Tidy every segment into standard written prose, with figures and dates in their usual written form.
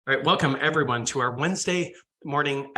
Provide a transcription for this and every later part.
All right, welcome everyone to our Wednesday morning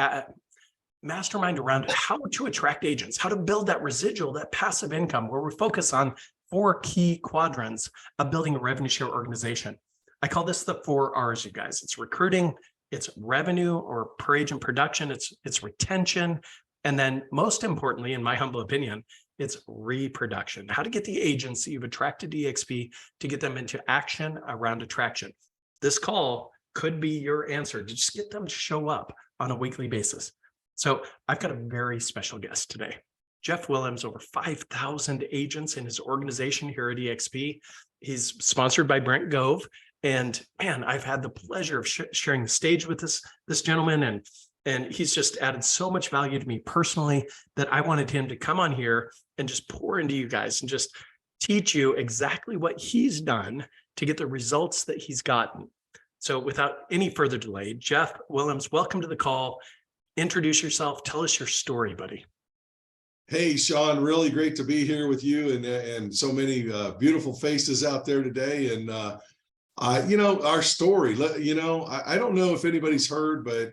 mastermind around how to attract agents, how to build that residual, that passive income, where we focus on 4 key quadrants of building a revenue share organization. I call this the 4 R's, you guys. It's recruiting, it's revenue or per agent production, it's retention, and then most importantly, in my humble opinion, it's reproduction. How to get the agents that you've attracted to EXP to get them into action around attraction. This call could be your answer to just get them to show up on a weekly basis. So I've got a very special guest today. Jeff Wilhems, over 5,000 agents in his organization here at EXP. He's sponsored by Brent Gove. And man, I've had the pleasure of sharing the stage with this gentleman. And he's just added so much value to me personally that I wanted him to come on here and just pour into you guys and just teach you exactly what he's done to get the results that he's gotten. So without any further delay, Jeff Wilhems, welcome to the call. Introduce yourself. Tell us your story, buddy. Hey, Sean, really great to be here with you and so many beautiful faces out there today. And, our story, I don't know if anybody's heard, but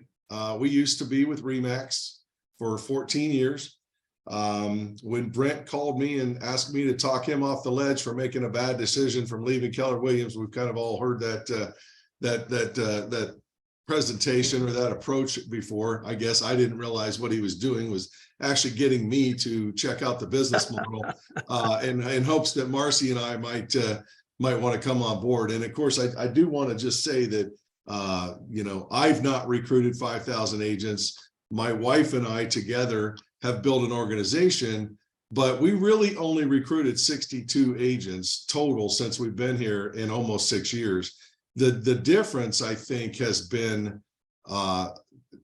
we used to be with RE/MAX for 14 years. When Brent called me and asked me to talk him off the ledge for making a bad decision from leaving Keller Williams, we've kind of all heard that presentation or that approach before. I guess I didn't realize what he was doing was actually getting me to check out the business model in hopes that Marsee and I might want to come on board. And of course, I do want to just say that I've not recruited 5,000 agents. My wife and I together have built an organization, but we really only recruited 62 agents total since we've been here in almost 6 years. The difference, I think, has been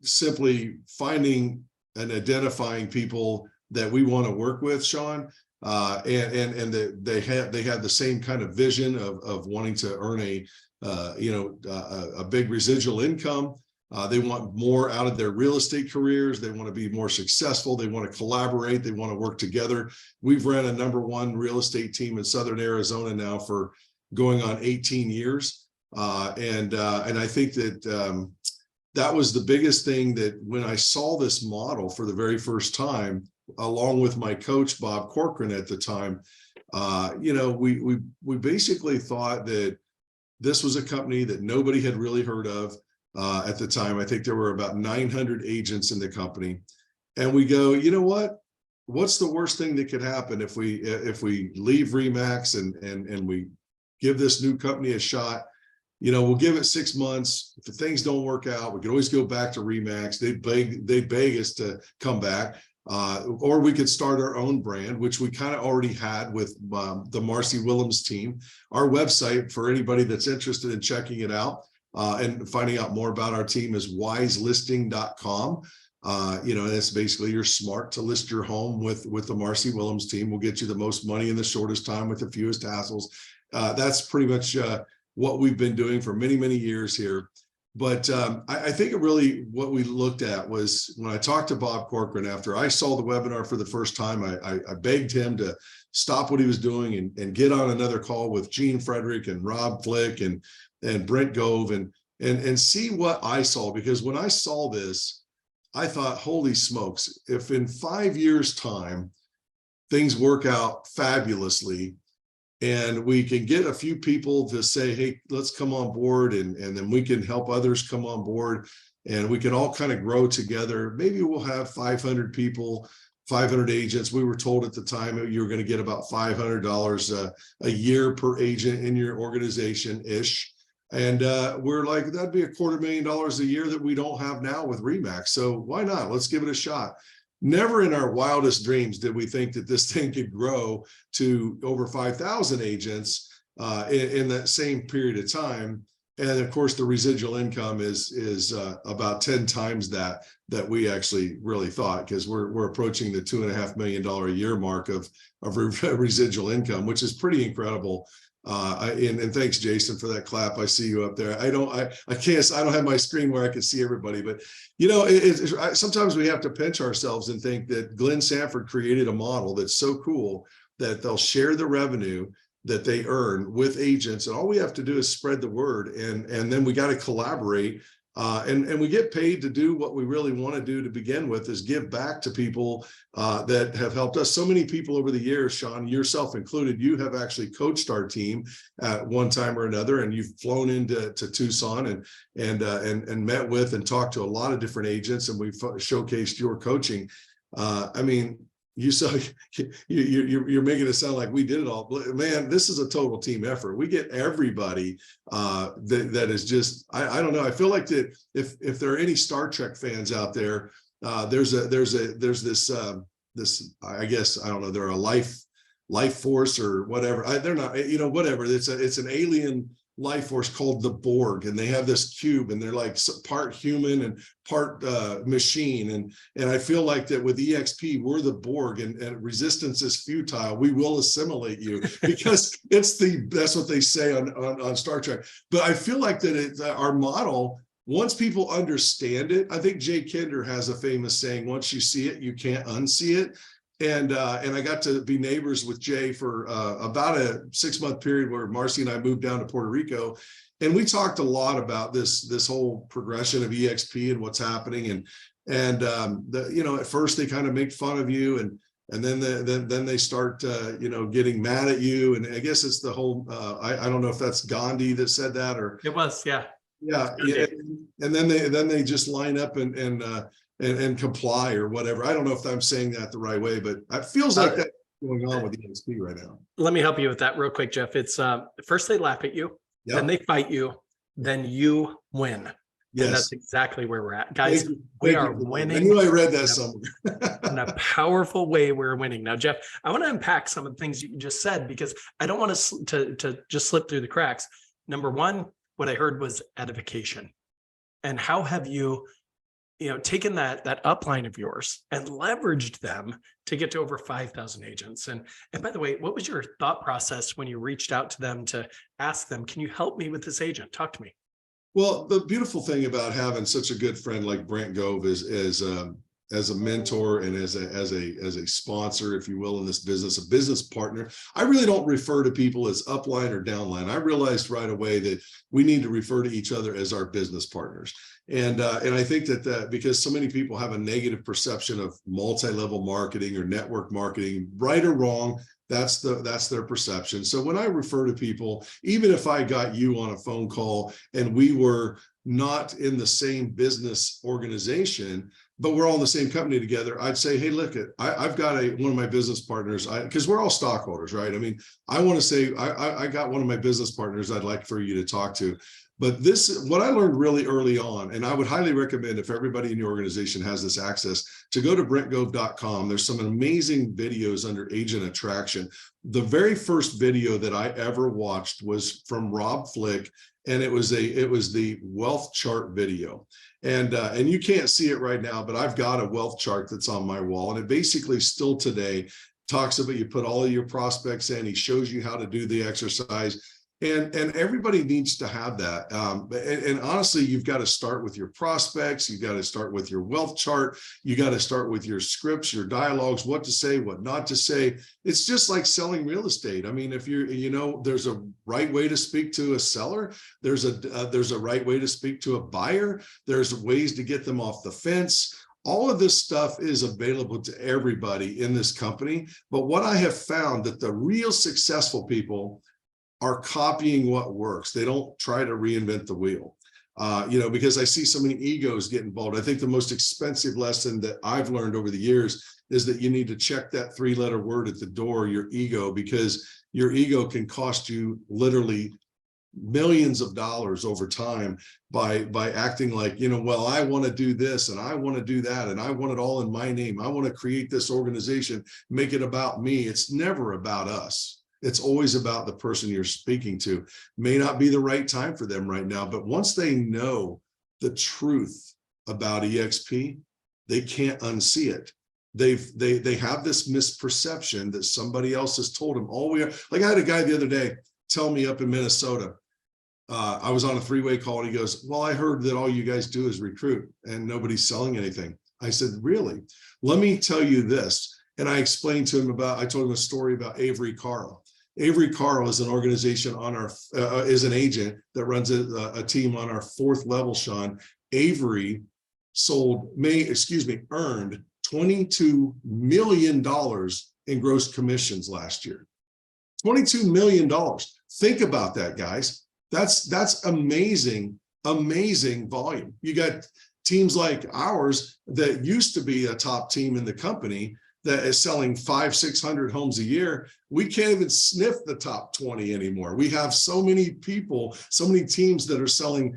simply finding and identifying people that we want to work with, Sean, and they have the same kind of vision of wanting to earn a big residual income. They want more out of their real estate careers. They want to be more successful. They want to collaborate. They want to work together. We've ran a #1 real estate team in Southern Arizona now for going on 18 years. And I think that that was the biggest thing, that when I saw this model for the very first time, along with my coach, Bob Corcoran at the time, we basically thought that this was a company that nobody had really heard of at the time. I think there were about 900 agents in the company. And we go, you know what? What's the worst thing that could happen if we leave RE/MAX and we give this new company a shot? We'll give it 6 months. If the things don't work out, we can always go back to RE/MAX. They'd beg us to come back, or we could start our own brand, which we kind of already had with the Marsee Wilhems Team. Our website, for anybody that's interested in checking it out and finding out more about our team, is wiselisting.com. That's basically you're smart to list your home with the Marsee Wilhems Team. We'll get you the most money in the shortest time with the fewest hassles. That's pretty much what we've been doing for many, many years here. But I think what we looked at was, when I talked to Bob Corcoran after I saw the webinar for the first time, I begged him to stop what he was doing and get on another call with Gene Frederick and Rob Flick and Brent Gove and see what I saw. Because when I saw this, I thought, holy smokes, if in 5 years' time things work out fabulously, and we can get a few people to say, hey, let's come on board, and then we can help others come on board, and we can all kind of grow together. Maybe we'll have 500 people, 500 agents. We were told at the time you were going to get about $500 a year per agent in your organization-ish. And we're like, that'd be $250,000 a year that we don't have now with RE/MAX. So why not? Let's give it a shot. Never in our wildest dreams did we think that this thing could grow to over 5,000 agents in that same period of time. And of course, the residual income is about 10 times that we actually really thought, because we're approaching the $2.5 million a year mark of residual income, which is pretty incredible. And thanks, Jason, for that clap. I see you up there. I don't have my screen where I can see everybody, but sometimes we have to pinch ourselves and think that Glenn Sanford created a model that's so cool that they'll share the revenue that they earn with agents, and all we have to do is spread the word, and then we got to collaborate And we get paid to do what we really want to do to begin with, is give back to people that have helped us. So many people over the years, Sean, yourself included, you have actually coached our team at one time or another, and you've flown into Tucson and met with and talked to a lot of different agents, and we've showcased your coaching. I mean, you're making it sound like we did it all. Man, this is a total team effort. We get everybody that is just, I don't know. I feel like that if there are any Star Trek fans out there, there's this I guess, I don't know, they're a life force or whatever. They're not, whatever. It's an alien life force called the Borg, and they have this cube, and they're like part human and part machine. And I feel like that with EXP, we're the Borg, and resistance is futile. We will assimilate you, because that's what they say on Star Trek. But I feel like that our model, once people understand it, I think Jay Kinder has a famous saying, once you see it, you can't unsee it. And I got to be neighbors with Jay for about a 6-month period where Marsee and I moved down to Puerto Rico. And we talked a lot about this whole progression of EXP and what's happening. And at first they kind of make fun of you, and then they start getting mad at you. And I guess it's the whole I don't know if that's Gandhi that said that, or it was, yeah. Yeah. And then they just line up and comply or whatever. I don't know if I'm saying that the right way, but it feels like that's going on with EXP right now. Let me help you with that real quick, Jeff. It's first they laugh at you, then they fight you, then you win. Yes. And that's exactly where we're at. Guys, we are winning. I knew I read that somewhere. In a powerful way, we're winning. Now, Jeff, I want to unpack some of the things you just said, because I don't want to just slip through the cracks. Number one, what I heard was edification. And how have you taken that upline of yours and leveraged them to get to over 5,000 agents? And by the way, what was your thought process when you reached out to them to ask them, can you help me with this agent? Talk to me. Well, the beautiful thing about having such a good friend like Brent Gove is as a mentor and as a sponsor, if you will, in this business, a business partner. I really don't refer to people as upline or downline. I realized right away that we need to refer to each other as our business partners. And I think that because so many people have a negative perception of multi-level marketing or network marketing, right or wrong, that's their perception. So when I refer to people, even if I got you on a phone call and we were not in the same business organization, but we're all in the same company together, I'd say, hey, look, I've got one of my business partners, because we're all stockholders, right? I mean, I want to say I got one of my business partners I'd like for you to talk to. But what I learned really early on, and I would highly recommend if everybody in your organization has this access, to go to brentgove.com. There's some amazing videos under agent attraction. The very first video that I ever watched was from Rob Flick, and it was the wealth chart video. And you can't see it right now, but I've got a wealth chart that's on my wall, and it basically still today talks about, you put all of your prospects in, he shows you how to do the exercise. And everybody needs to have that. And honestly, you've got to start with your prospects. You've got to start with your wealth chart. You got to start with your scripts, your dialogues, what to say, what not to say. It's just like selling real estate. I mean, if there's a right way to speak to a seller. There's a right way to speak to a buyer. There's ways to get them off the fence. All of this stuff is available to everybody in this company. But what I have found that the real successful people are copying what works. They don't try to reinvent the wheel, because I see so many egos get involved. I think the most expensive lesson that I've learned over the years is that you need to check that 3-letter word at the door, your ego, because your ego can cost you literally millions of dollars over time by acting like, well, I want to do this and I want to do that and I want it all in my name. I want to create this organization, make it about me. It's never about us. It's always about the person you're speaking to. May not be the right time for them right now, but once they know the truth about EXP, they can't unsee it. They have this misperception that somebody else has told them. Like I had a guy the other day tell me up in Minnesota, I was on a 3-way call and he goes, well, I heard that all you guys do is recruit and nobody's selling anything. I said, really? Let me tell you this. And I explained to him I told him a story about Avery Carl. Avery Carl is an organization is an agent that runs a team on our 4th level, Sean. Avery earned $22 million in gross commissions last year. $22 million. Think about that, guys. That's amazing, amazing volume. You got teams like ours that used to be a top team in the company that is selling 500-600 homes a year. We can't even sniff the top 20 anymore. We have so many people, so many teams that are selling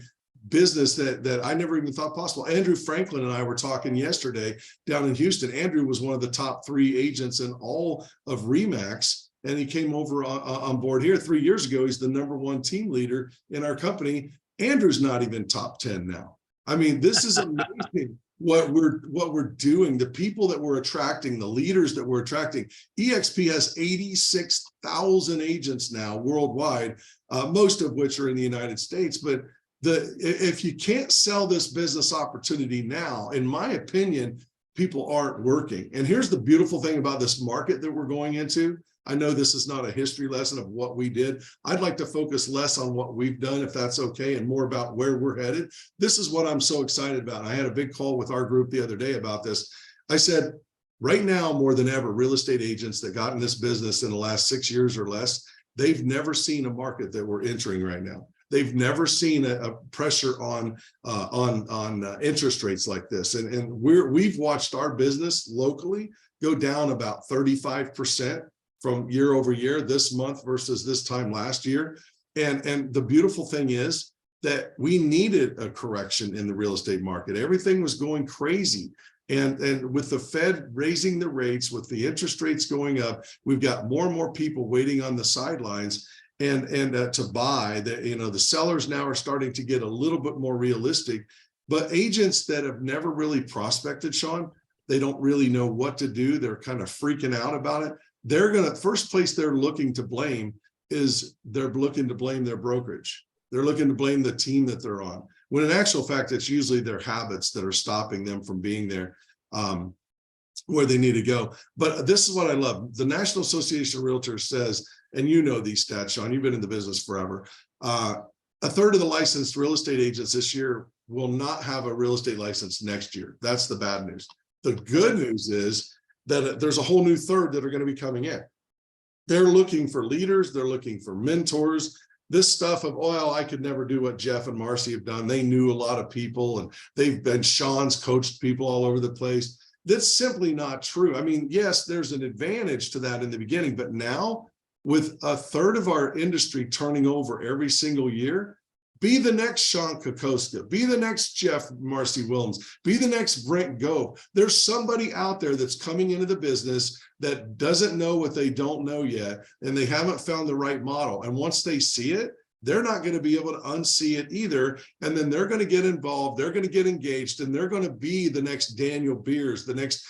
business that I never even thought possible. Andrew Franklin and I were talking yesterday down in Houston. Andrew was one of the top 3 agents in all of RE/MAX, and he came over on board here 3 years ago. He's the #1 team leader in our company. Andrew's not even top 10 now. I mean, this is amazing what we're doing, the people that we're attracting, the leaders that we're attracting. EXP has 86,000 agents now worldwide, most of which are in the United States. But if you can't sell this business opportunity now, in my opinion, people aren't working. And here's the beautiful thing about this market that we're going into. I know this is not a history lesson of what we did. I'd like to focus less on what we've done, if that's okay, and more about where we're headed. This is what I'm so excited about. I had a big call with our group the other day about this. I said, right now, more than ever, real estate agents that got in this business in the last 6 years or less, they've never seen a market that we're entering right now. They've never seen a pressure on interest rates like this. And we've watched our business locally go down about 35% from year over year, this month versus this time last year. And the beautiful thing is that we needed a correction in the real estate market. Everything was going crazy. And with the Fed raising the rates, with the interest rates going up, we've got more and more people waiting on the sidelines and to buy. The sellers now are starting to get a little bit more realistic. But agents that have never really prospected, Sean, they don't really know what to do. They're kind of freaking out about it. First place they're looking to blame is they're looking to blame their brokerage. They're looking to blame the team that they're on, when in actual fact, it's usually their habits that are stopping them from being there where they need to go. But this is what I love. The National Association of Realtors says, and you know these stats, Sean, you've been in the business forever. A third of the licensed real estate agents this year will not have a real estate license next year. That's the bad news. The good news is that there's a whole new third that are going to be coming in. They're looking for leaders. They're looking for mentors. This stuff of, oh, I could never do what Jeff and Marsee have done. They knew a lot of people, and Sean's coached people all over the place. That's simply not true. I mean, yes, there's an advantage to that in the beginning, but now with a third of our industry turning over every single year, be the next Sean Kokoska, be the next Jeff Marsee Wilhems, be the next Brent Gove. There's somebody out there that's coming into the business that doesn't know what they don't know yet, and they haven't found the right model. And once they see it, they're not going to be able to unsee it either. And then they're going to get involved, they're going to get engaged, and they're going to be the next Daniel Beers, the next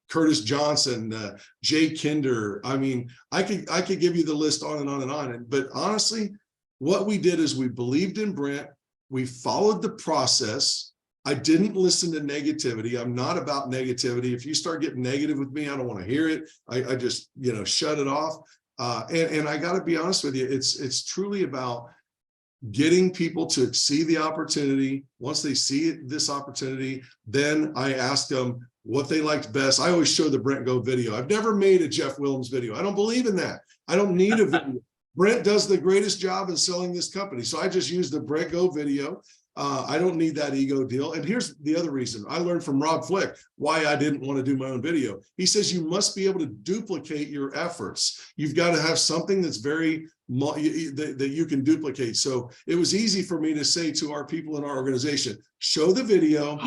Curtis Johnson, Jay Kinder. I mean, I could give you the list on and on and on. But honestly, what we did is we believed in Brent. We followed the process. I didn't listen to negativity. I'm not about negativity. If you start getting negative with me, I don't want to hear it. I just, shut it off. And I got to be honest with you, it's truly about getting people to see the opportunity. Once they see this opportunity, then I ask them what they liked best. I always show the Brent Go video. I've never made a Jeff Wilhems video. I don't believe in that. I don't need a video. Brent does the greatest job in selling this company. So I just use the Brent Go video. I don't need that ego deal. And here's the other reason. I learned from Rob Flick why I didn't want to do my own video. He says you must be able to duplicate your efforts. You've got to have something that's that you can duplicate. So it was easy for me to say to our people in our organization, show the video.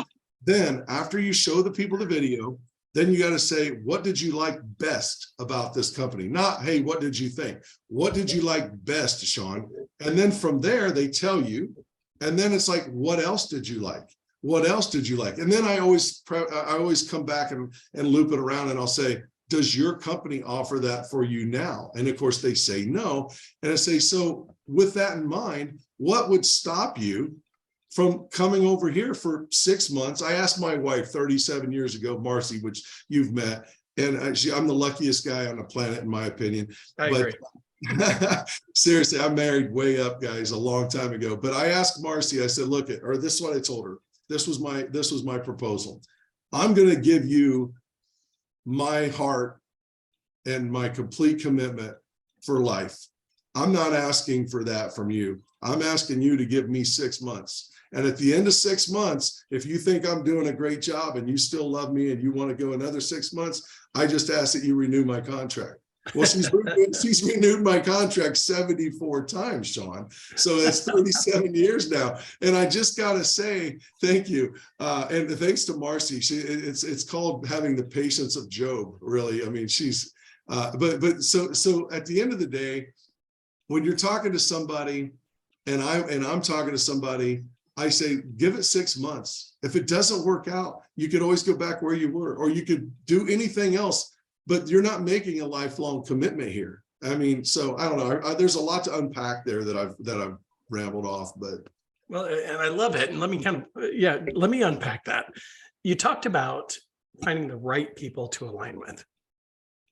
Then after you show the people the video, then you got to say, what did you like best about this company? Not, hey, what did you think? What did you like best, Sean? And then from there, they tell you. And then it's like, what else did you like? What else did you like? And then I always come back and loop it around, and I'll say, does your company offer that for you now? And of course they say no. And I say, so with that in mind, what would stop you from coming over here for 6 months? I asked my wife 37 years ago, Marsee, which you've met, and I'm the luckiest guy on the planet, in my opinion. I agree. Seriously, I married way up, guys, a long time ago. But I asked Marsee, I said, look, or this is what I told her. This was my proposal. I'm going to give you my heart and my complete commitment for life. I'm not asking for that from you. I'm asking you to give me 6 months. And at the end of 6 months, if you think I'm doing a great job and you still love me and you want to go another 6 months, I just ask that you renew my contract. Well, she's renewed my contract 74 times, Sean. So that's 37 years now. And I just got to say, thank you. And thanks to Marsee. It's called having the patience of Job, really. I mean, she's, but so at the end of the day, when you're talking to somebody and I'm talking to somebody, I say, give it 6 months. If it doesn't work out, you could always go back where you were, or you could do anything else, but you're not making a lifelong commitment here. I mean, so I don't know. There's a lot to unpack there that I've rambled off, but. Well, and I love it. And let me unpack that. You talked about finding the right people to align with.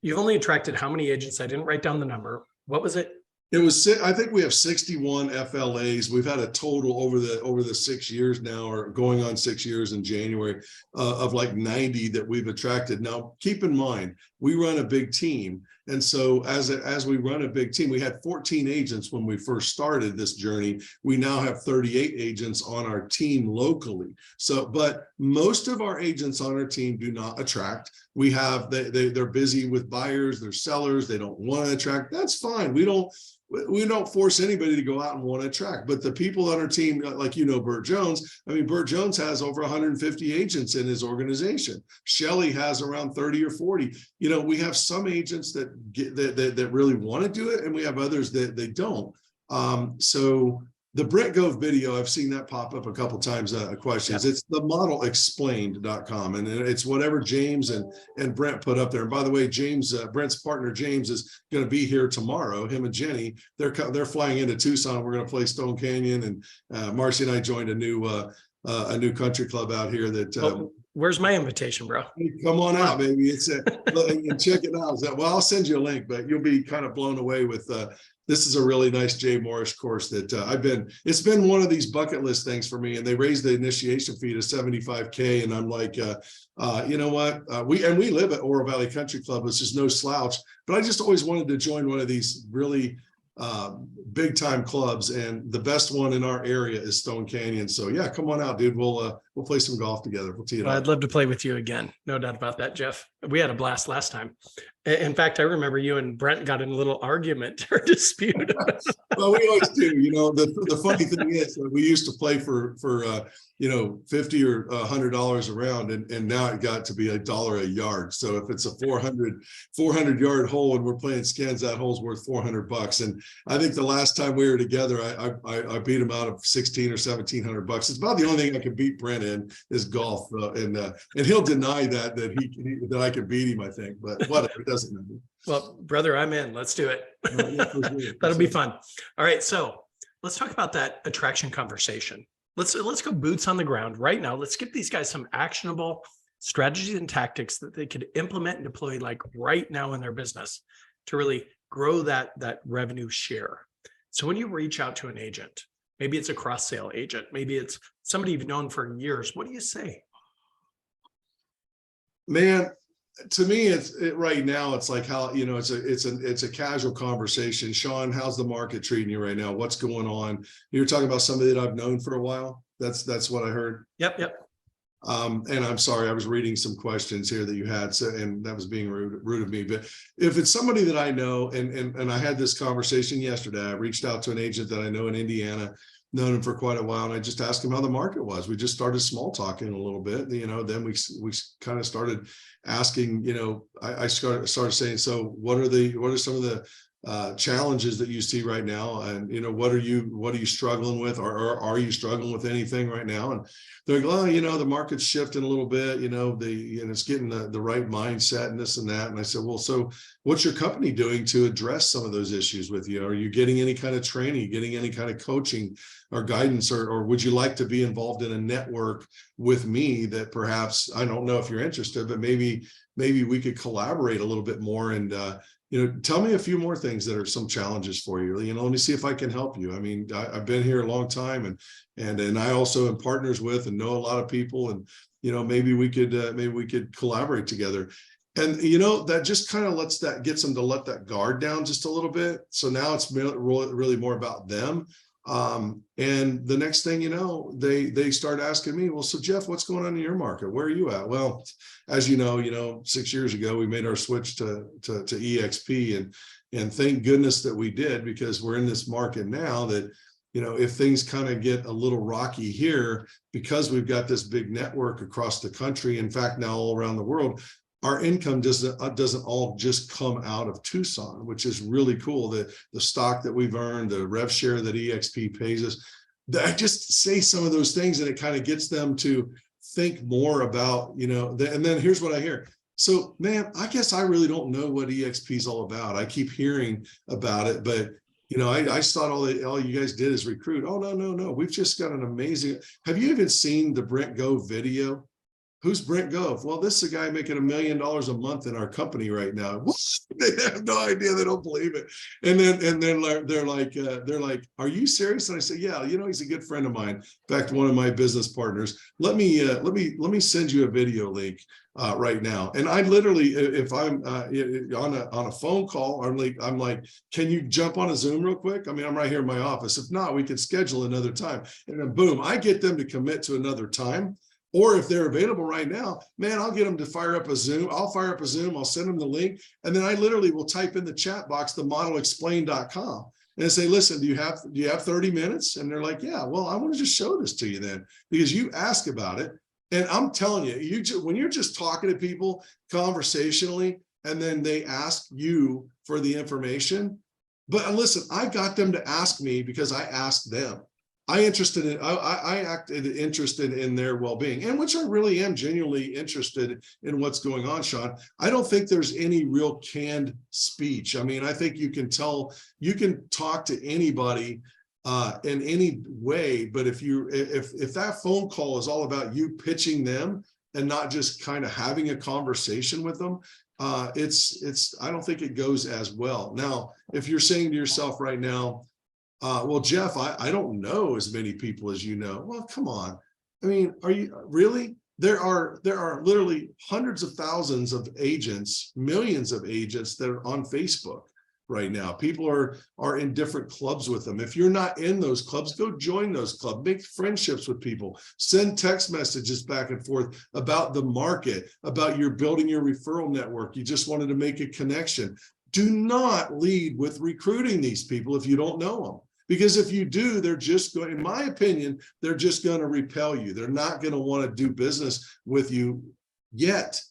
You've only attracted how many agents? I didn't write down the number. What was it? It was, I think we have 61 FLAs. We've had a total over the 6 years now, or going on 6 years in January, of like 90 that we've attracted. Now, keep in mind, we run a big team. And so as we run a big team, we had 14 agents when we first started this journey. We now have 38 agents on our team locally. So, but most of our agents on our team do not attract. We have, they're busy with buyers, they're sellers, they don't want to attract. That's fine. We don't force anybody to go out and want to attract, but the people on our team, like, Burt Jones, I mean, Burt Jones has over 150 agents in his organization. Shelley has around 30 or 40. We have some agents that really want to do it, and we have others that they don't. So the Brent Gove video, I've seen that pop up a couple times, questions. Yep. It's the modelexplained.com, and it's whatever James and Brent put up there. And by the way, Brent's partner James is going to be here tomorrow. Him and Jenny, they're flying into Tucson. We're going to play Stone Canyon, and Marsee and I joined a new country club out here that. Where's my invitation, bro? Come on out, baby. It's and check it out. Well, I'll send you a link, but you'll be kind of blown away with. This is a really nice Jay Morris course that it's been one of these bucket list things for me. And they raised the initiation fee to $75K. And I'm like, you know what? We live at Oro Valley Country Club, which is no slouch, but I just always wanted to join one of these really big time clubs. And the best one in our area is Stone Canyon. So yeah, come on out, dude. We'll play some golf together. We'll tee it up. I'd love to play with you again. No doubt about that, Jeff. We had a blast last time. In fact, I remember you and Brent got in a little argument or dispute. Well, we always do. The funny thing is we used to play for $50 or $100 a round, and now it got to be $1 a yard. So if it's a 400 yard hole and we're playing skins, that hole's worth $400. And I think the last time we were together, I beat him out of $1,600 or $1,700. It's about the only thing I can beat Brent in is golf, and he'll deny that I can beat him, I think, but whatever, it doesn't matter. Well, brother, I'm in. Let's do it. Yeah, for sure. That'll be fun. All right, so let's talk about that attraction conversation. Let's go boots on the ground right now. Let's give these guys some actionable strategies and tactics that they could implement and deploy like right now in their business to really grow that revenue share. So when you reach out to an agent, maybe it's a cross-sale agent, maybe it's somebody you've known for years, what do you say? Man, to me, right now, it's like how, it's a casual conversation. Sean, how's the market treating you right now? What's going on? You're talking about somebody that I've known for a while. That's what I heard. Yep. And I'm sorry, I was reading some questions here that you had, and that was being rude of me. But if it's somebody that I know, and I had this conversation yesterday, I reached out to an agent that I know in Indiana, known him for quite a while, and I just asked him how the market was. We just started small talking a little bit, then we kind of started asking, I started saying, so what are some of the challenges that you see right now, and what are you struggling with, or are you struggling with anything right now? And they're like, well, the market's shifting a little bit, it's getting the right mindset and this and that. And I said, well, so what's your company doing to address some of those issues with you? Are you getting any kind of training, getting any kind of coaching or guidance, or would you like to be involved in a network with me that perhaps, I don't know if you're interested, but maybe we could collaborate a little bit more and tell me a few more things that are some challenges for you. Let me see if I can help you. I mean, I've been here a long time, and I also am partners with and know a lot of people, and maybe we could collaborate together. And that just kind of gets them to let that guard down just a little bit. So now it's really more about them. And the next thing they start asking me, well, so Jeff, what's going on in your market? Where are you at? Well, as you know, 6 years ago, we made our switch to EXP, and thank goodness that we did, because we're in this market now that, if things kind of get a little rocky here, because we've got this big network across the country, in fact, now all around the world, our income doesn't all just come out of Tucson, which is really cool. The stock that we've earned, the RevShare that EXP pays us. I just say some of those things, and it kind of gets them to think more about, and then here's what I hear. So, man, I guess I really don't know what EXP is all about. I keep hearing about it, but I thought all you guys did is recruit. Oh, no. We've just got an amazing. Have you even seen the Brent Gove video? Who's Brent Gove? Well, this is a guy making $1 million a month in our company right now. They have no idea. They don't believe it. And then they're like, are you serious? And I say, yeah, he's a good friend of mine. In fact, one of my business partners. Let me send you a video link right now. And I literally, if I'm on a phone call, I'm like, can you jump on a Zoom real quick? I mean, I'm right here in my office. If not, we could schedule another time. And then boom, I get them to commit to another time. Or if they're available right now, man, I'll get them to fire up a Zoom. I'll fire up a Zoom. I'll send them the link. And then I literally will type in the chat box, themodelexplain.com, and say, listen, do you have 30 minutes? And they're like, yeah, well, I want to just show this to you then, because you ask about it. And I'm telling you, when you're just talking to people conversationally, and then they ask you for the information. But listen, I got them to ask me because I asked them. I acted interested in their well-being, and which I really am genuinely interested in what's going on, Sean. I don't think there's any real canned speech. I mean, I think you can talk to anybody in any way, but if that phone call is all about you pitching them and not just kind of having a conversation with them, I don't think it goes as well. Now, if you're saying to yourself right now, well, Jeff, I don't know as many people as you know. Well, come on. I mean, are you really? There are literally hundreds of thousands of agents, millions of agents that are on Facebook right now. People are in different clubs with them. If you're not in those clubs, go join those clubs, make friendships with people, send text messages back and forth about the market, about building your referral network. You just wanted to make a connection. Do not lead with recruiting these people if you don't know them. Because if you do, they're just going, in my opinion, they're just going to repel you. They're not going to want to do business with you yet.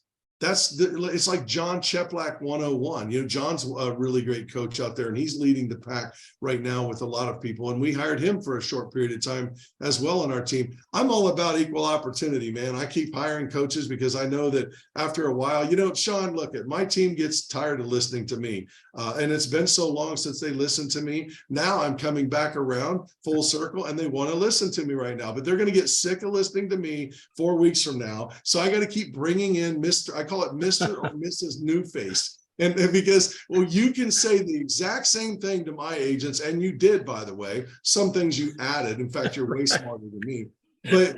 It's like John Cheplack 101. John's a really great coach out there, and he's leading the pack right now with a lot of people. And we hired him for a short period of time as well on our team. I'm all about equal opportunity, man. I keep hiring coaches because I know that after a while, Sean, look, my team gets tired of listening to me. And it's been so long since they listened to me. Now I'm coming back around full circle, and they want to listen to me right now, but they're going to get sick of listening to me 4 weeks from now. So I got to keep bringing in I call it Mr. or Mrs. New Face. And because, well, you can say the exact same thing to my agents, and you did, by the way. Some things you added. In fact, you're way smarter than me. But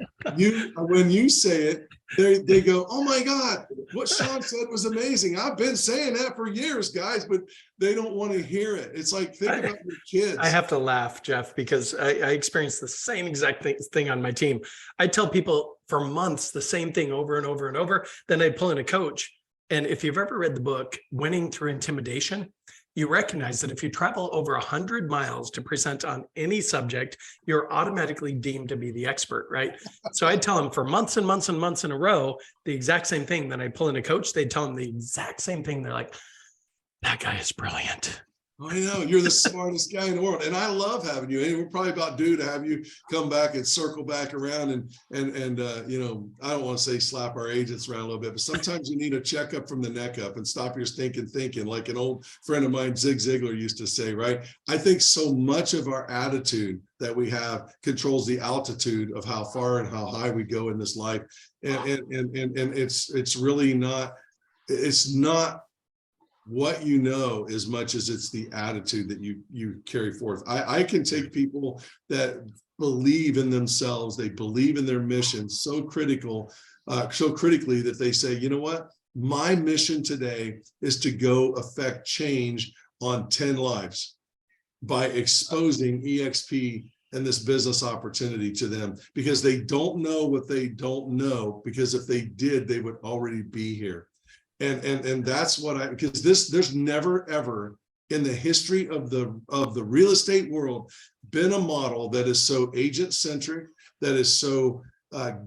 when you say it, they go, oh my God, what Sean said was amazing. I've been saying that for years, guys, but they don't want to hear it. It's like, think about your kids. I have to laugh, Jeff, because I experienced the same exact thing on my team. I tell people for months the same thing over and over and over. Then I pull in a coach. And if you've ever read the book, Winning Through Intimidation, you recognize that if you travel over 100 miles to present on any subject, you're automatically deemed to be the expert, right? So I tell them for months and months and months in a row, the exact same thing. Then I pull in a coach, they tell them the exact same thing. They're like, that guy is brilliant. I know, you're the smartest guy in the world, and I love having you. And we're probably about due to have you come back and circle back around and I don't want to say slap our agents around a little bit, but sometimes you need a checkup from the neck up and stop your stinking thinking, like an old friend of mine, Zig Ziglar, used to say, right? I think so much of our attitude that we have controls the altitude of how far and how high we go in this life, and it's really not. It's not what you know as much as it's the attitude that you carry forth. I can take people that believe in themselves, they believe in their mission so critically that they say, you know what, my mission today is to go affect change on 10 lives by exposing EXP and this business opportunity to them, because they don't know what they don't know, because if they did, they would already be here. And that's what because there's never ever in the history of the real estate world been a model that is so agent centric, that is so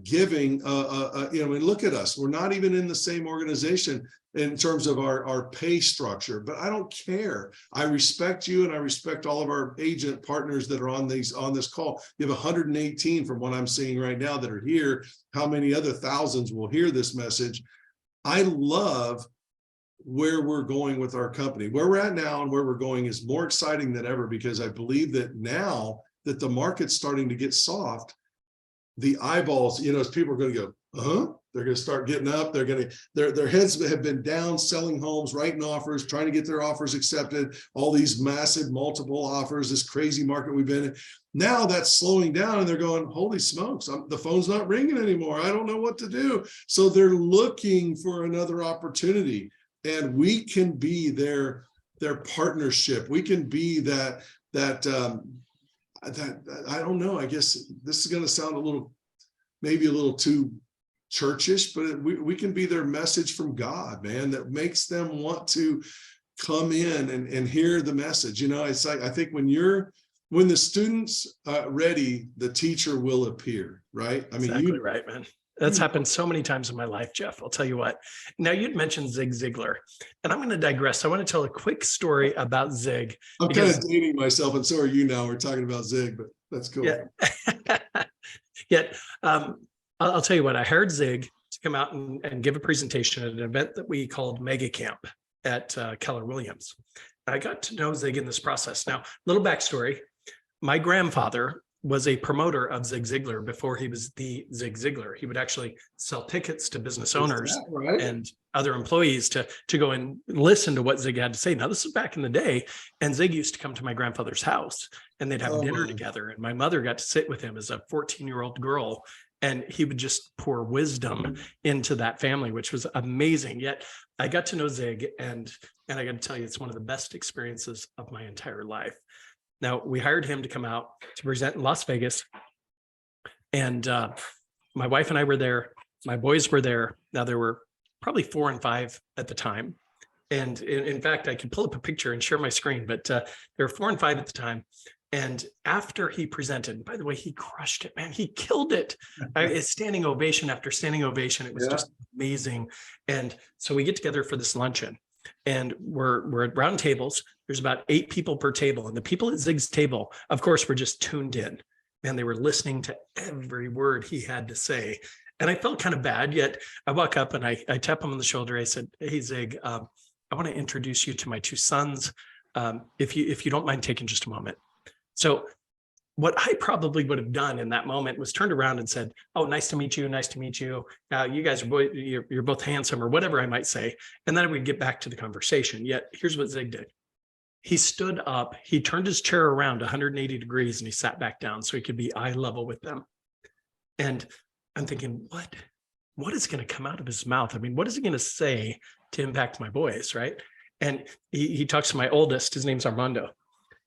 giving. And look at us, we're not even in the same organization in terms of our pay structure, but I don't care. I respect you, and I respect all of our agent partners that are on this call. You have 118 from what I'm seeing right now that are here. How many other thousands will hear this message? I love where we're going with our company. Where we're at now and where we're going is more exciting than ever, because I believe that now that the market's starting to get soft, the eyeballs, as people are going to go, they're going to start getting up. They're going to, their heads have been down, selling homes, writing offers, trying to get their offers accepted, all these massive multiple offers, this crazy market we've been in. Now that's slowing down, and they're going, holy smokes, the phone's not ringing anymore. I don't know what to do. So they're looking for another opportunity, and we can be their partnership. We can be that I don't know. I guess this is going to sound maybe a little too churchish, but we can be their message from God, man, that makes them want to come in and hear the message. It's like, I think when the student's ready, the teacher will appear, right? I mean, exactly right, man. That's happened so many times in my life, Jeff. I'll tell you what. Now, you'd mentioned Zig Ziglar, and I'm going to digress. I want to tell a quick story about Zig. I'm kind of dating myself, and so are you now. We're talking about Zig, but that's cool. Yeah. Yet, I'll tell you what. I hired Zig to come out and give a presentation at an event that we called Mega Camp at Keller Williams. I got to know Zig in this process. Now, little backstory. My grandfather was a promoter of Zig Ziglar before he was the Zig Ziglar. He would actually sell tickets to business owners and other employees to go and listen to what Zig had to say. Now, this is back in the day, and Zig used to come to my grandfather's house, and they'd have dinner together. And my mother got to sit with him as a 14-year-old girl, and he would just pour wisdom into that family, which was amazing. Yet I got to know Zig, and I got to tell you, it's one of the best experiences of my entire life. Now, we hired him to come out to present in Las Vegas, and my wife and I were there. My boys were there. Now, there were probably 4 and 5 at the time. And in fact, I could pull up a picture and share my screen, but there were 4 and 5 at the time. And after he presented, by the way, he crushed it, man. He killed it. It's standing ovation after standing ovation. It was just amazing. And so we get together for this luncheon, and we're at round tables. There's about 8 people per table, and the people at Zig's table, of course, were just tuned in, and they were listening to every word he had to say. And I felt kind of bad. Yet I walk up and I tap him on the shoulder. I said, "Hey, Zig, I want to introduce you to my 2 sons. If you don't mind taking just a moment." So what I probably would have done in that moment was turned around and said, "Oh, nice to meet you. Nice to meet you. You guys are you're both handsome," or whatever I might say. And then we'd get back to the conversation. Yet here's what Zig did. He stood up, he turned his chair around 180 degrees, and he sat back down so he could be eye level with them. And I'm thinking, what is going to come out of his mouth? I mean, what is he going to say to impact my boys, right? And he talks to my oldest, his name's Armando.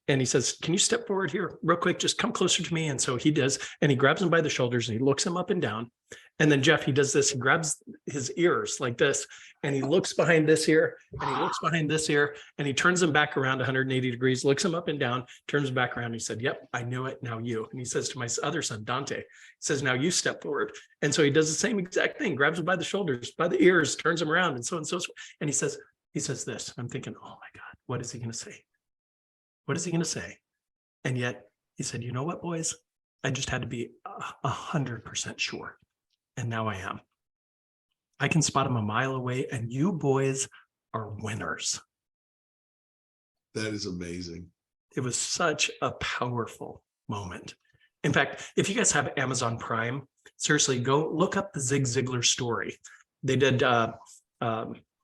And he says, "Can you step forward here real quick? Just come closer to me." And so he does, and he grabs him by the shoulders and he looks him up and down. And then Jeff, he does this, he grabs his ears like this, and he looks behind this ear, and he looks behind this ear, and he turns him back around 180 degrees, looks him up and down, turns him back around. And he said, "Yep, I knew it. Now you." And he says to my other son, Dante, he says, "Now you step forward." And so he does the same exact thing, grabs him by the shoulders, by the ears, turns him around, and so. And he says this. I'm thinking, oh my God, what is he going to say? What is he going to say? And yet he said, "You know what, boys? I just had to be 100% sure. And now I am. I can spot him a mile away, and you boys are winners." That is amazing. It was such a powerful moment. In fact, if you guys have Amazon Prime, seriously, go look up the Zig Ziglar story. They did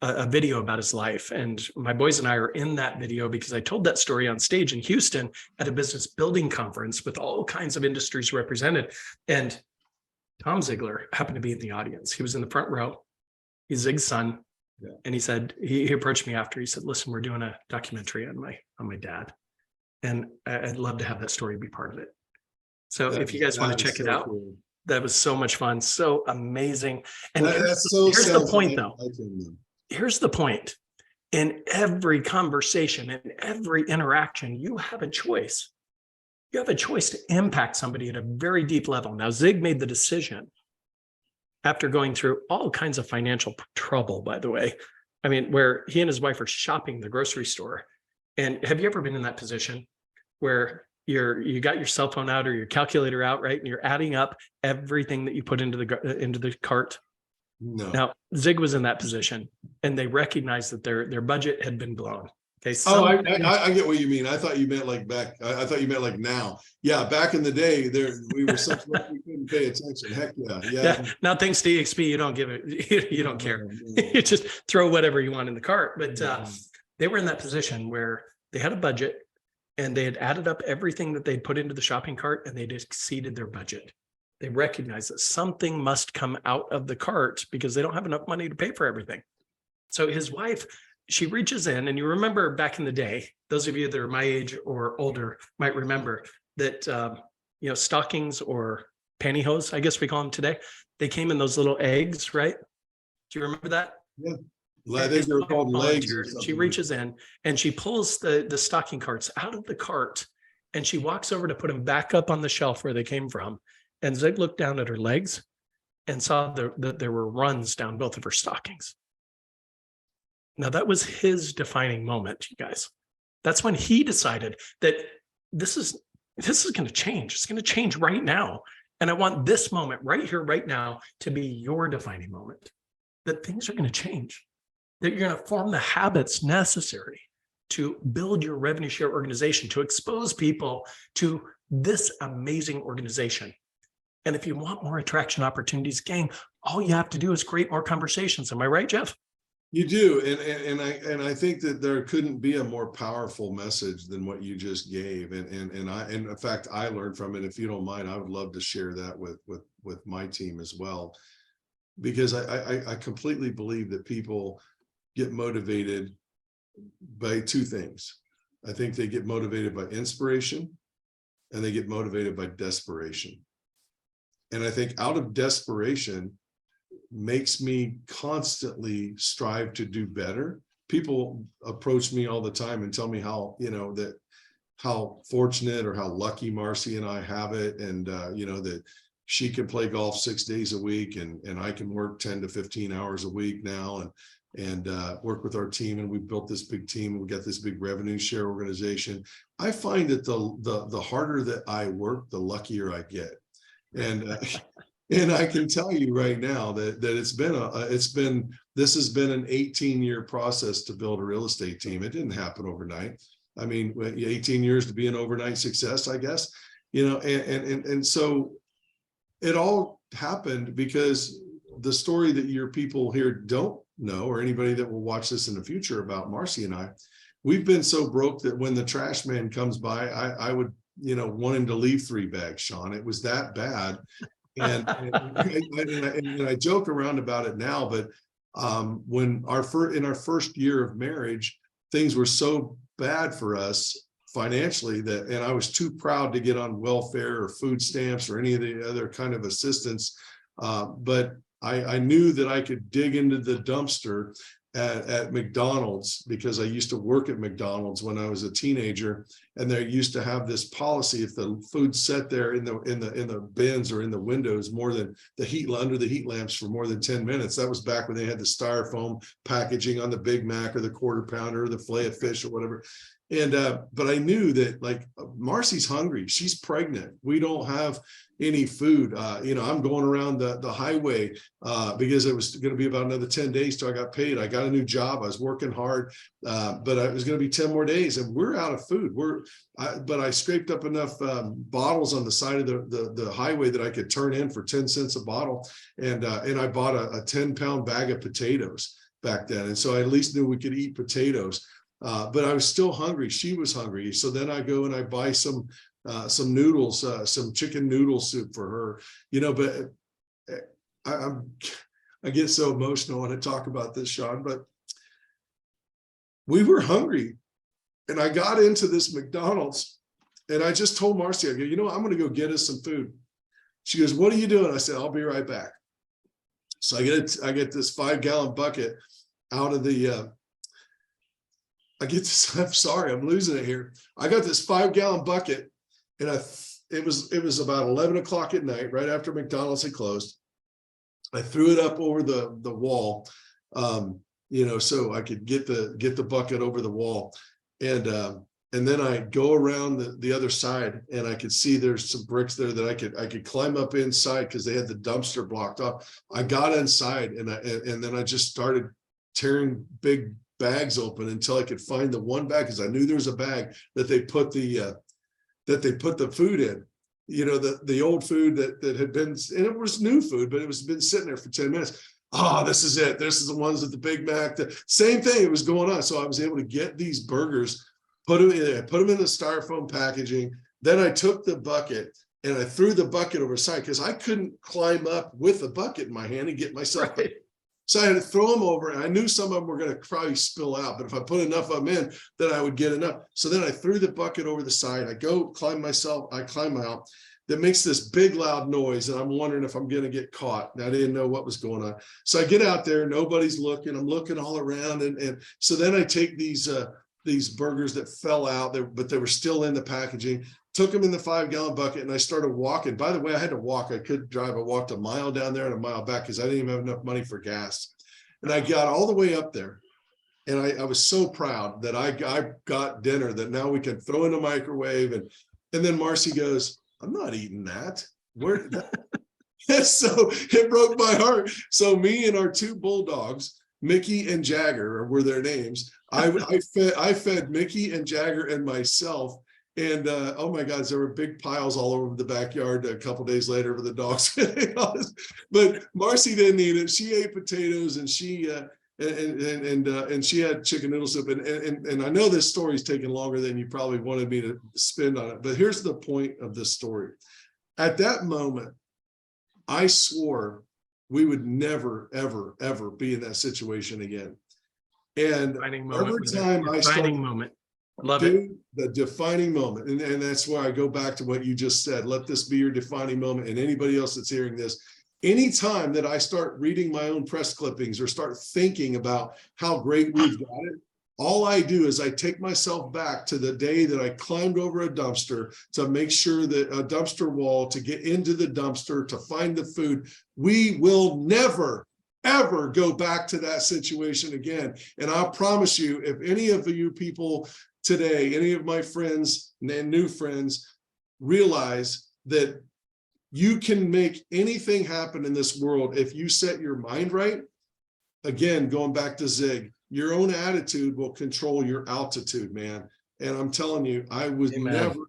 a video about his life. And my boys and I are in that video because I told that story on stage in Houston at a business building conference with all kinds of industries represented. And Tom Ziegler happened to be in the audience. He was in the front row. He's Zig's son. Yeah. And he said, he approached me after, he said, listen, we're doing a documentary on my dad. And I'd love to have that story be part of it. So if you guys want to check it out, cool. That was so much fun. So amazing. And here's the point though. Here's the point. In every conversation, in every interaction, you have a choice. You have a choice to impact somebody at a very deep level. Now, Zig made the decision after going through all kinds of financial trouble, by the way. I mean, where he and his wife are shopping the grocery store. And have you ever been in that position where you got your cell phone out or your calculator out, right? And you're adding up everything that you put into the cart? No. Now, Zig was in that position, and they recognized that their budget had been blown. Okay. So I get what you mean. I thought you meant like back. I thought you meant like now. Yeah, back in the day, we were such we couldn't pay attention. Heck yeah. Now, thanks to EXP, you don't give it. You don't care. You just throw whatever you want in the cart. But they were in that position where they had a budget, and they had added up everything that they'd put into the shopping cart, and they'd exceeded their budget. They recognized that something must come out of the cart because they don't have enough money to pay for everything. So his wife, she reaches in, and you remember back in the day, those of you that are my age or older might remember that, stockings or pantyhose, I guess we call them today, they came in those little eggs, right? Do you remember that? Yeah. I think they were called legs. She reaches in and she pulls the stocking carts out of the cart, and she walks over to put them back up on the shelf where they came from. And Zig looked down at her legs and saw that there were runs down both of her stockings. Now, that was his defining moment, you guys. That's when he decided that this is going to change. It's going to change right now. And I want this moment right here, right now, to be your defining moment, that things are going to change, that you're going to form the habits necessary to build your revenue share organization, to expose people to this amazing organization. And if you want more attraction opportunities, gang, all you have to do is create more conversations. Am I right, Jeff? You do. And I think that there couldn't be a more powerful message than what you just gave. And in fact, I learned from it. If you don't mind, I would love to share that with my team as well, because I completely believe that people get motivated by two things. I think they get motivated by inspiration, and they get motivated by desperation. And I think out of desperation makes me constantly strive to do better. People approach me all the time and tell me how fortunate or how lucky Marsee and I have it. And, that she can play golf 6 days a week, and I can work 10 to 15 hours a week now and work with our team. And we've built this big team. We got this big revenue share organization. I find that the harder that I work, the luckier I get. And I can tell you right now that this has been an 18-year process to build a real estate team. It didn't happen overnight. I mean, 18 years to be an overnight success, I guess, and so it all happened because the story that your people here don't know, or anybody that will watch this in the future about Marsee and I, we've been so broke that when the trash man comes by, I would, want him to leave 3 bags, Sean. It was that bad. And I joke around about it now, but when in our first year of marriage, things were so bad for us financially and I was too proud to get on welfare or food stamps or any of the other kind of assistance. But I knew that I could dig into the dumpster at McDonald's, because I used to work at McDonald's when I was a teenager, and they used to have this policy: if the food sat there in the bins or in the windows more than under the heat lamps for more than 10 minutes, that was back when they had the styrofoam packaging on the Big Mac or the quarter pounder or the fillet of fish or whatever. And but I knew that, like, Marsee's hungry, she's pregnant, we don't have any food. I'm going around the highway because it was going to be about another 10 days till I got paid. I got a new job, I was working hard, but it was going to be 10 more days, and we're out of food. But I scraped up enough bottles on the side of the highway that I could turn in for 10 cents a bottle, and I bought a 10-pound bag of potatoes. back then. And so I at least knew we could eat potatoes. But I was still hungry. She was hungry. So then I go and I buy some noodles, some chicken noodle soup for her, but I get so emotional when I talk about this, Sean, but we were hungry. And I got into this McDonald's and I just told Marsee, I go, I'm going to go get us some food. She goes, what are you doing? I said, I'll be right back. So I get this 5-gallon bucket out of the, I'm sorry, I'm losing it here. I got this 5-gallon bucket and it was about 11 o'clock at night, right after McDonald's had closed. I threw it up over the wall, so I could get the bucket over the wall. And then I go around the other side and I could see there's some bricks there that I could climb up inside because they had the dumpster blocked off. I got inside and then I just started tearing big bags open until I could find the one bag, because I knew there was a bag that they put the food in, the old food that had been, and it was new food, but it was been sitting there for 10 minutes. Oh, this is it. This is the ones at the Big Mac. The same thing. It was going on. So I was able to get these burgers, put them in the styrofoam packaging. Then I took the bucket and I threw the bucket over the side because I couldn't climb up with a bucket in my hand and get myself. Right. So I had to throw them over, and I knew some of them were going to probably spill out, but if I put enough of them in, then I would get enough. So then I threw the bucket over the side. I climb out. That makes this big loud noise, and I'm wondering if I'm going to get caught. And I didn't know what was going on. So I get out there, nobody's looking. I'm looking all around, and so then I take these burgers that fell out, but they were still in the packaging. Took them in the 5-gallon bucket and I started walking. By the way, I had to walk. I couldn't drive. I walked a mile down there and a mile back because I didn't even have enough money for gas. And I got all the way up there. And I was so proud that I got dinner that now we can throw in the microwave. And then Marsee goes, I'm not eating that. Where? So it broke my heart. So me and our 2 bulldogs, Mickey and Jagger were their names. I fed Mickey and Jagger and myself. And oh my God, there were big piles all over the backyard a couple days later with the dogs. But Marsee didn't eat it. She ate potatoes and she and she had chicken noodle soup. And I know this story's taken longer than you probably wanted me to spend on it. But here's the point of this story. At that moment, I swore we would never, ever, ever be in that situation again. And every time I started, love it. The defining moment. And that's why I go back to what you just said. Let this be your defining moment. And anybody else that's hearing this, anytime that I start reading my own press clippings or start thinking about how great we've got it, all I do is I take myself back to the day that I climbed over a dumpster to make sure that a dumpster wall to get into the dumpster to find the food. We will never, ever go back to that situation again. And I promise you, if any of you people today, any of my friends and new friends realize that you can make anything happen in this world if you set your mind right. Again, going back to Zig, your own attitude will control your altitude, man. And I'm telling you, I was never,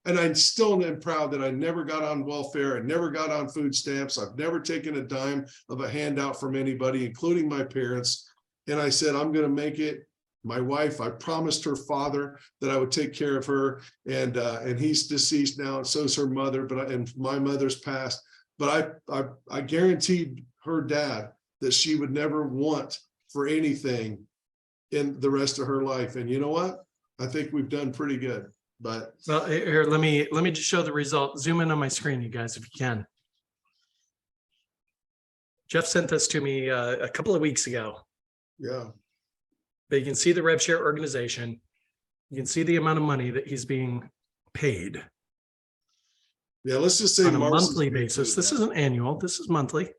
and I still am proud that I never got on welfare. I never got on food stamps. I've never taken a dime of a handout from anybody, including my parents. And I said, I'm going to make it. My wife, I promised her father that I would take care of her, and he's deceased now, and so is her mother. And my mother's passed. But I guaranteed her dad that she would never want for anything in the rest of her life. And you know what? I think we've done pretty good. But well, here, let me just show the result. Zoom in on my screen, you guys, if you can. Jeff sent this to me a couple of weeks ago. Yeah. But you can see the RevShare organization. You can see the amount of money that he's being paid. Yeah, let's just say on a monthly basis. This isn't annual. This is monthly.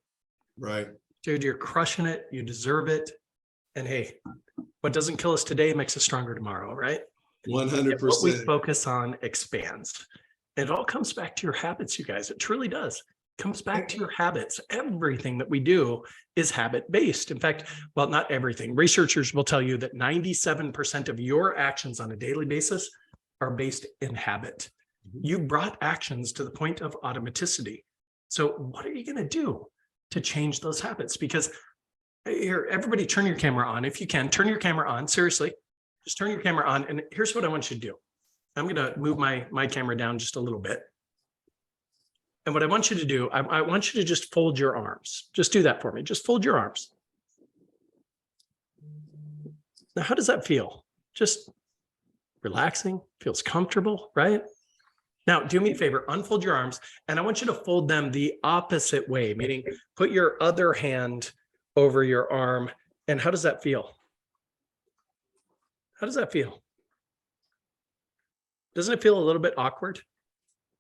Right. Dude, you're crushing it. You deserve it. And hey, what doesn't kill us today makes us stronger tomorrow, right? 100%. What we focus on expands. It all comes back to your habits, you guys. It truly does. Comes back to your habits. Everything that we do is habit-based. In fact, well, not everything. Researchers will tell you that 97% of your actions on a daily basis are based in habit. You brought actions to the point of automaticity. So what are you going to do to change those habits? Because Here, everybody turn your camera on. If you can, turn your camera on. Seriously, just turn your camera on. And here's what I want you to do. I'm going to move my camera down just a little bit. And what I want you to do, I want you to just fold your arms. Just do that for me. Just fold your arms. Now, how does that feel? Just relaxing, feels comfortable, right? Now, do me a favor, unfold your arms, and I want you to fold them the opposite way, meaning put your other hand over your arm. And how does that feel? How does that feel? Doesn't it feel a little bit awkward?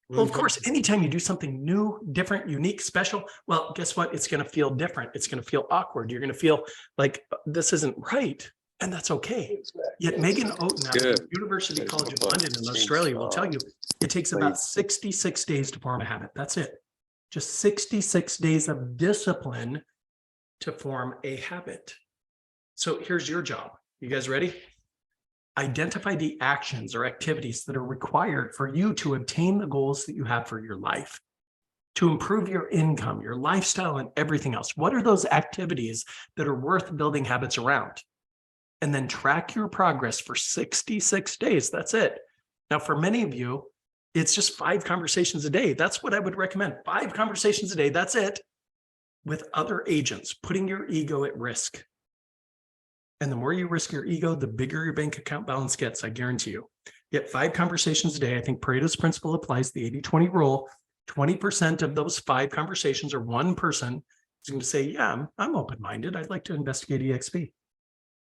Well, of course, anytime you do something new, different, unique, special, well, guess what? It's going to feel different. It's going to feel awkward. You're going to feel like this isn't right. And that's okay. Yet Megan Oaten out of the University College of London in Australia will tell you it takes about 66 days to form a habit. That's it. Just 66 days of discipline to form a habit. So here's your job. You guys ready? Identify the actions or activities that are required for you to obtain the goals that you have for your life, to improve your income, your lifestyle, and everything else. What are those activities that are worth building habits around? And then track your progress for 66 days. That's it. Now, for many of you, it's just 5 conversations a day. That's what I would recommend. 5 conversations a day. That's it. With other agents, putting your ego at risk. And the more you risk your ego, the bigger your bank account balance gets, I guarantee you. Get 5 conversations a day. I think Pareto's principle applies, the 80-20 rule. 20% of those 5 conversations, or one person is going to say, yeah, I'm open-minded. I'd like to investigate EXP.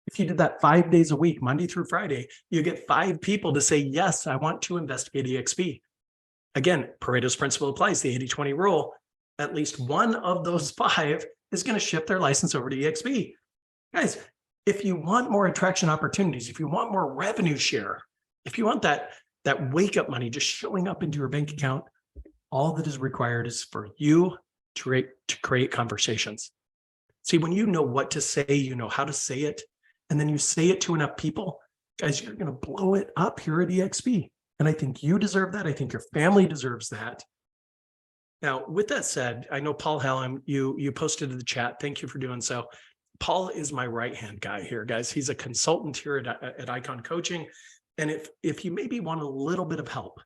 If you did that 5 days a week, Monday through Friday, you get 5 people to say, yes, I want to investigate EXP. Again, Pareto's principle applies, the 80-20 rule. At least one of those 5 is going to ship their license over to EXP. Guys, if you want more attraction opportunities, if you want more revenue share, if you want that wake up money just showing up into your bank account, all that is required is for you to create conversations. See, when you know what to say, you know how to say it, and then you say it to enough people, guys, you're going to blow it up here at EXP. And I think you deserve that. I think your family deserves that. Now, with that said, I know Paul Hallam, you posted in the chat. Thank you for doing so. Paul is my right-hand guy here, guys. He's a consultant here at Icon Coaching. And if you maybe want a little bit of help,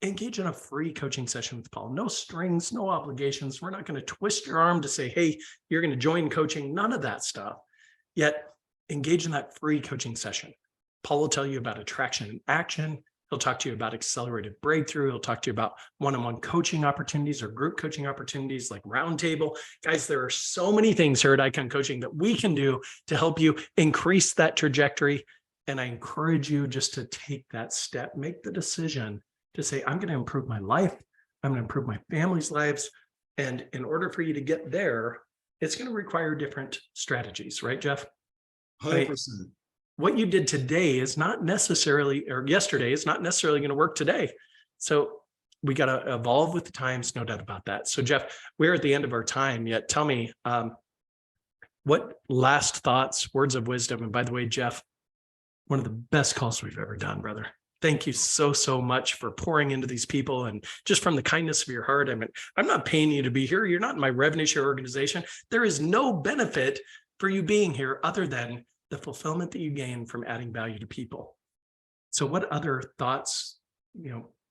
engage in a free coaching session with Paul. No strings, no obligations. We're not going to twist your arm to say, hey, you're going to join coaching. None of that stuff. Yet, engage in that free coaching session. Paul will tell you about attraction and action. He'll talk to you about accelerated breakthrough. He'll talk to you about one-on-one coaching opportunities or group coaching opportunities like Roundtable. Guys, there are so many things here at Icon Coaching that we can do to help you increase that trajectory. And I encourage you just to take that step, make the decision to say, I'm going to improve my life. I'm going to improve my family's lives. And in order for you to get there, it's going to require different strategies, right, Jeff? 100%. What you did today is not necessarily, or yesterday is not necessarily going to work today. So we got to evolve with the times, no doubt about that. So Jeff, we're at the end of our time yet. Tell me, what last thoughts, words of wisdom? And by the way, Jeff, one of the best calls we've ever done, brother. Thank you so much for pouring into these people and just from the kindness of your heart. I mean, I'm not paying you to be here. You're not in my revenue share organization. There is no benefit for you being here other than the fulfillment that you gain from adding value to people. So what other thoughts,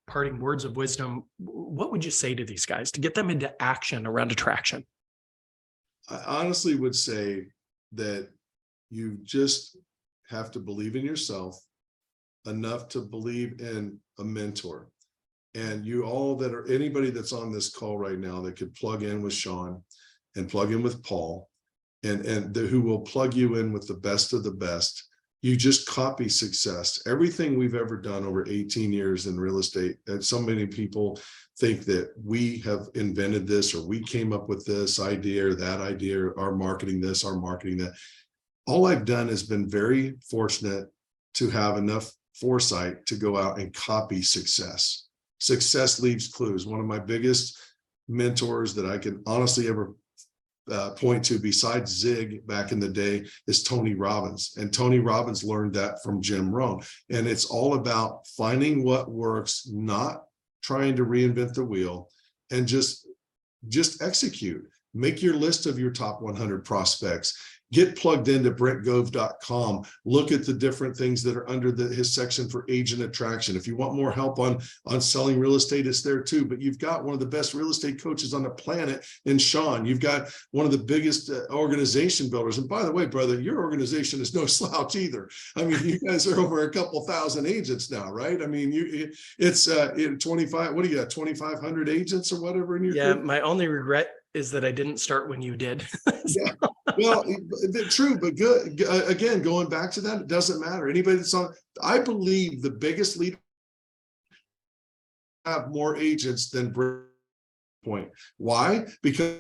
parting words of wisdom, what would you say to these guys to get them into action around attraction? I honestly would say that you just have to believe in yourself enough to believe in a mentor. And you all that are, anybody that's on this call right now that could plug in with Sean and plug in with Paul, and who will plug you in with the best of the best. You just copy success. Everything we've ever done over 18 years in real estate, and so many people think that we have invented this or we came up with this idea or that idea, our marketing this, our marketing that. All I've done has been very fortunate to have enough foresight to go out and copy success. Success leaves clues. One of my biggest mentors that I can honestly ever point to besides Zig back in the day is Tony Robbins. And Tony Robbins learned that from Jim Rohn. And it's all about finding what works, not trying to reinvent the wheel, and just execute. Make your list of your top 100 prospects get plugged into brentgove.com. Look at the different things that are under his section for agent attraction. If you want more help on selling real estate, it's there too. But you've got one of the best real estate coaches on the planet in Sean. You've got one of the biggest organization builders. And by the way, brother, your organization is no slouch either. I mean, you guys are over a couple thousand agents now, right? I mean, it's 25. What do you got? 2,500 agents or whatever in your Yeah, group? my only regret is that I didn't start when you did. Yeah. Well, true, but good. Again, going back to that, it doesn't matter. Anybody that's on, I believe the biggest leader have more agents than point. Why? Because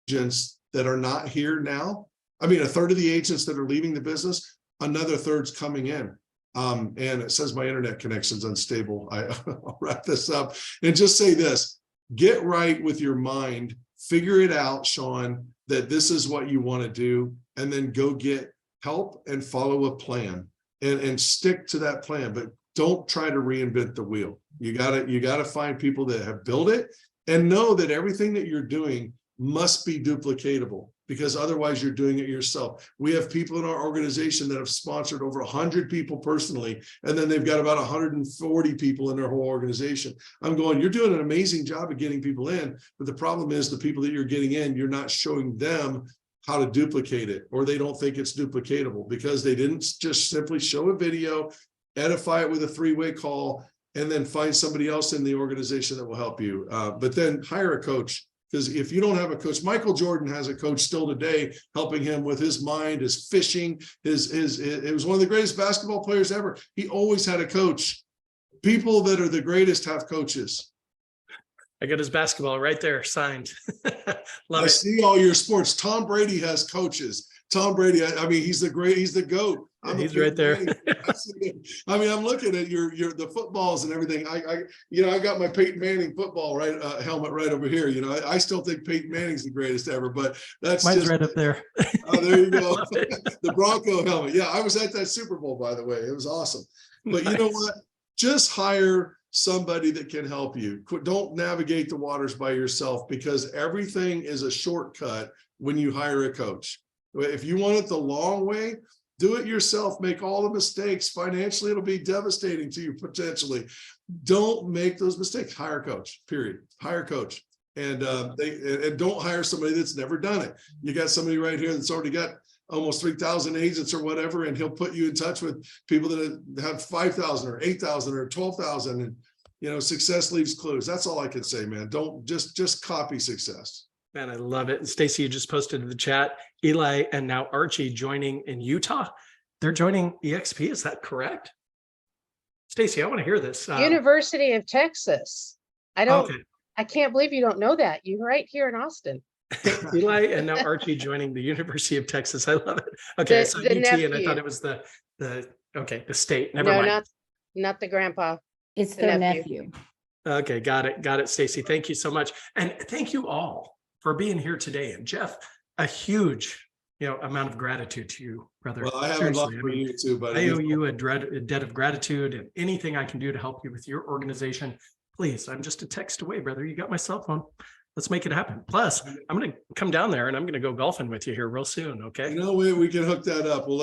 agents that are not here now, I mean, a third of the agents that are leaving the business, another third's coming in. And it says my internet connection's unstable. I'll wrap this up and just say this: get right with your mind, figure it out, Sean, that this is what you want to do, and then go get help and follow a plan and stick to that plan. But don't try to reinvent the wheel. You gotta find people that have built it and know that everything that you're doing must be duplicatable, because otherwise you're doing it yourself. We have people in our organization that have sponsored over 100 people personally, and then they've got about 140 people in their whole organization. I'm going, you're doing an amazing job of getting people in, but the problem is the people that you're getting in, you're not showing them how to duplicate it, or they don't think it's duplicatable because they didn't just simply show a video, edify it with a 3-way call, and then find somebody else in the organization that will help you. But then hire a coach. Because if you don't have a coach, Michael Jordan has a coach still today, helping him with his mind, his fishing, it was one of the greatest basketball players ever. He always had a coach. People that are the greatest have coaches. I got his basketball right there signed. Love I it. see all your sports. Tom Brady has coaches. Tom Brady, I mean, he's the GOAT. He's right there. I mean, I'm looking at the footballs and everything. I got my Peyton Manning football helmet right over here. I still think Peyton Manning's the greatest ever, but that's Mine's just right up there. Oh, there you go. The Bronco helmet. Yeah, I was at that Super Bowl, by the way. It was awesome. But You know what? Just hire somebody that can help you. Don't navigate the waters by yourself, because everything is a shortcut when you hire a coach. If you want it the long way, do it yourself. Make all the mistakes. Financially, it'll be devastating to you potentially. Don't make those mistakes. Hire a coach, period. Hire a coach. And don't hire somebody that's never done it. You got somebody right here that's already got almost 3,000 agents or whatever, and he'll put you in touch with people that have 5,000 or 8,000 or 12,000. And, success leaves clues. That's all I can say, man. Don't just copy success. Man, I love it. And Stacy, you just posted in the chat, Eli and now Archie joining in Utah. They're joining EXP. Is that correct? Stacy, I want to hear this. University of Texas. I can't believe you don't know that. You're right here in Austin. Eli and now Archie joining the University of Texas. I love it. Okay, I saw UT nephew. And I thought it was the state. Never mind. Not the grandpa. It's their nephew. Okay, got it, Stacy. Thank you so much. And thank you all for being here today. And Jeff, a huge amount of gratitude to you, brother. Well, I have a lot for you too, buddy. I owe you a debt of gratitude, and anything I can do to help you with your organization, please. I'm just a text away, brother. You got my cell phone. Let's make it happen. Plus, I'm going to come down there and I'm going to go golfing with you here real soon. Okay. We can hook that up. We'll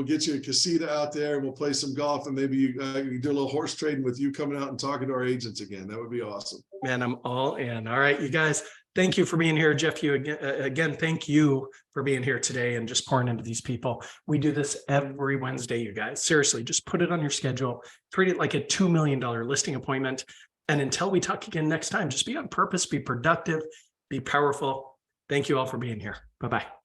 get you a casita out there and we'll play some golf, and maybe you do a little horse trading with you coming out and talking to our agents again. That would be awesome. Man, I'm all in. All right, you guys. Thank you for being here, Jeff. You again, thank you for being here today and just pouring into these people. We do this every Wednesday, you guys. Seriously, just put it on your schedule. Treat it like a $2 million listing appointment. And until we talk again next time, just be on purpose, be productive, be powerful. Thank you all for being here. Bye-bye.